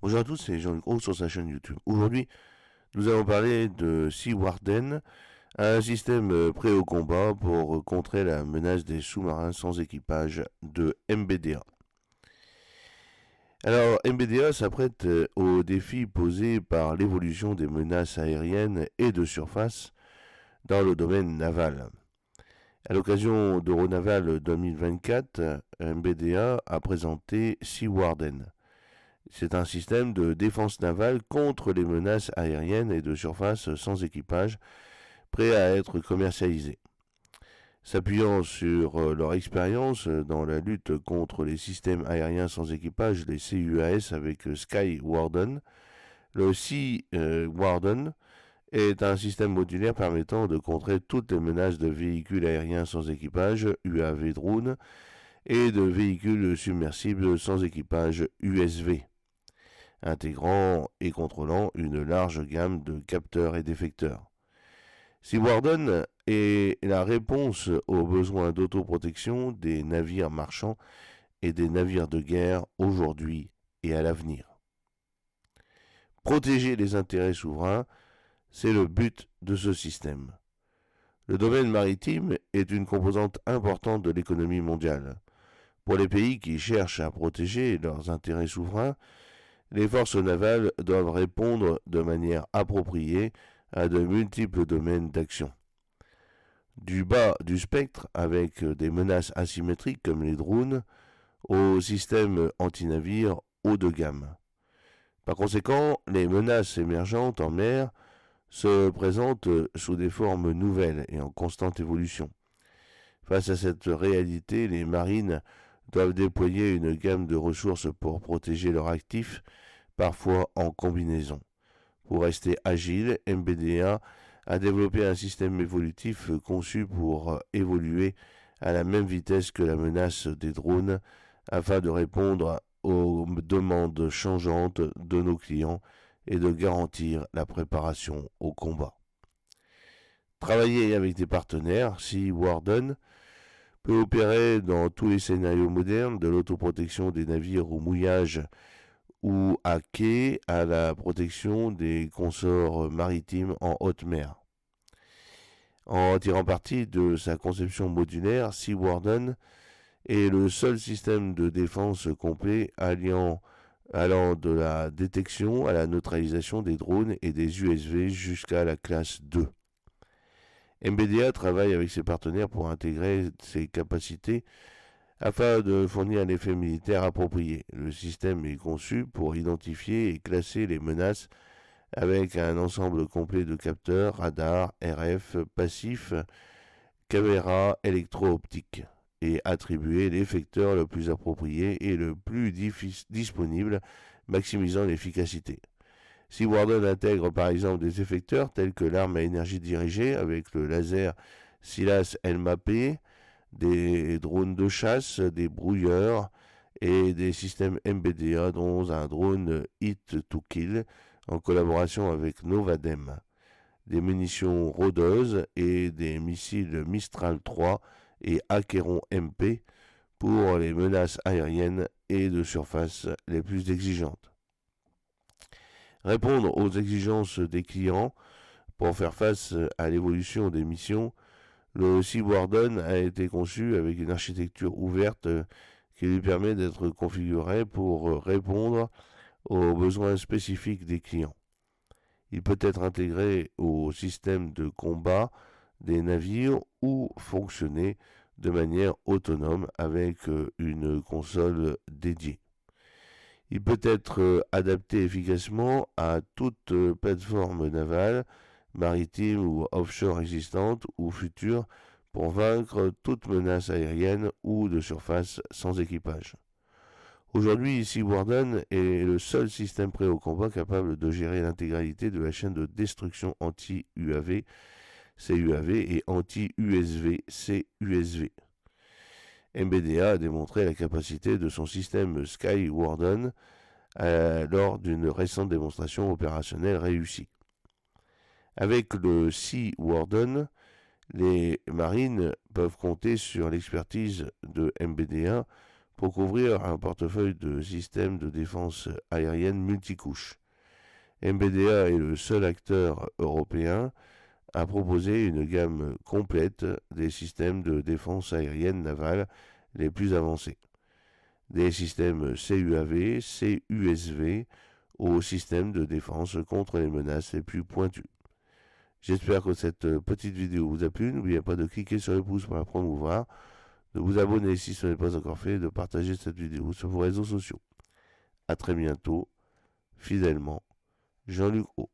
Bonjour à tous, c'est Jean-Luc Roux sur sa chaîne YouTube. Aujourd'hui, nous allons parler de Sea Warden, un système prêt au combat pour contrer la menace des sous-marins sans équipage de MBDA. Alors, MBDA s'apprête au défi posé par l'évolution des menaces aériennes et de surface dans le domaine naval. À l'occasion d'Euronaval 2024, MBDA a présenté Sea Warden. C'est un système de défense navale contre les menaces aériennes et de surface sans équipage, prêt à être commercialisé. S'appuyant sur leur expérience dans la lutte contre les systèmes aériens sans équipage, les CUAS avec Sky Warden, le Sea Warden est un système modulaire permettant de contrer toutes les menaces de véhicules aériens sans équipage, UAV drones, et de véhicules submersibles sans équipage, USV, intégrant et contrôlant une large gamme de capteurs et d'effecteurs. Sea Warden est la réponse aux besoins d'autoprotection des navires marchands et des navires de guerre aujourd'hui et à l'avenir. Protéger les intérêts souverains, c'est le but de ce système. Le domaine maritime est une composante importante de l'économie mondiale. Pour les pays qui cherchent à protéger leurs intérêts souverains, les forces navales doivent répondre de manière appropriée à de multiples domaines d'action. Du bas du spectre, avec des menaces asymétriques comme les drones, aux systèmes anti-navires haut de gamme. Par conséquent, les menaces émergentes en mer se présentent sous des formes nouvelles et en constante évolution. Face à cette réalité, les marines doivent déployer une gamme de ressources pour protéger leurs actifs, parfois en combinaison. Pour rester agile, MBDA a développé un système évolutif conçu pour évoluer à la même vitesse que la menace des drones afin de répondre aux demandes changeantes de nos clients et de garantir la préparation au combat. Travailler avec des partenaires, Sea Warden peut opérer dans tous les scénarios modernes, de l'autoprotection des navires au mouillage ou à quai à la protection des consorts maritimes en haute mer. En tirant parti de sa conception modulaire, Sea Warden est le seul système de défense complet allant de la détection à la neutralisation des drones et des USV jusqu'à la classe 2. MBDA travaille avec ses partenaires pour intégrer ses capacités afin de fournir un effet militaire approprié. Le système est conçu pour identifier et classer les menaces avec un ensemble complet de capteurs, radars, RF, passifs, caméras électro-optiques et attribuer l'effecteur le plus approprié et le plus disponible, maximisant l'efficacité. Sea Warden intègre par exemple des effecteurs tels que l'arme à énergie dirigée avec le laser Silas LMAP, des drones de chasse, des brouilleurs et des systèmes MBDA dont un drone Hit to Kill en collaboration avec Novadem, des munitions rôdeuses et des missiles Mistral 3 et Acheron MP pour les menaces aériennes et de surface les plus exigeantes. Répondre aux exigences des clients pour faire face à l'évolution des missions, le Sea Warden a été conçu avec une architecture ouverte qui lui permet d'être configuré pour répondre aux besoins spécifiques des clients. Il peut être intégré au système de combat des navires ou fonctionner de manière autonome avec une console dédiée. Il peut être adapté efficacement à toute plateforme navale, maritime ou offshore existante ou future pour vaincre toute menace aérienne ou de surface sans équipage. Aujourd'hui, Sea Warden est le seul système prêt au combat capable de gérer l'intégralité de la chaîne de destruction anti-UAV, CUAV et anti-USV, CUSV. MBDA a démontré la capacité de son système Sky Warden lors d'une récente démonstration opérationnelle réussie. Avec le Sea Warden, les marines peuvent compter sur l'expertise de MBDA pour couvrir un portefeuille de systèmes de défense aérienne multicouches. MBDA est le seul acteur européen à proposer une gamme complète des systèmes de défense aérienne navale les plus avancés. Des systèmes CUAV, CUSV aux systèmes de défense contre les menaces les plus pointues. J'espère que cette petite vidéo vous a plu. N'oubliez pas de cliquer sur le pouce pour la promouvoir, de vous abonner si ce n'est pas encore fait et de partager cette vidéo sur vos réseaux sociaux. A très bientôt, fidèlement, Jean-Luc Haut.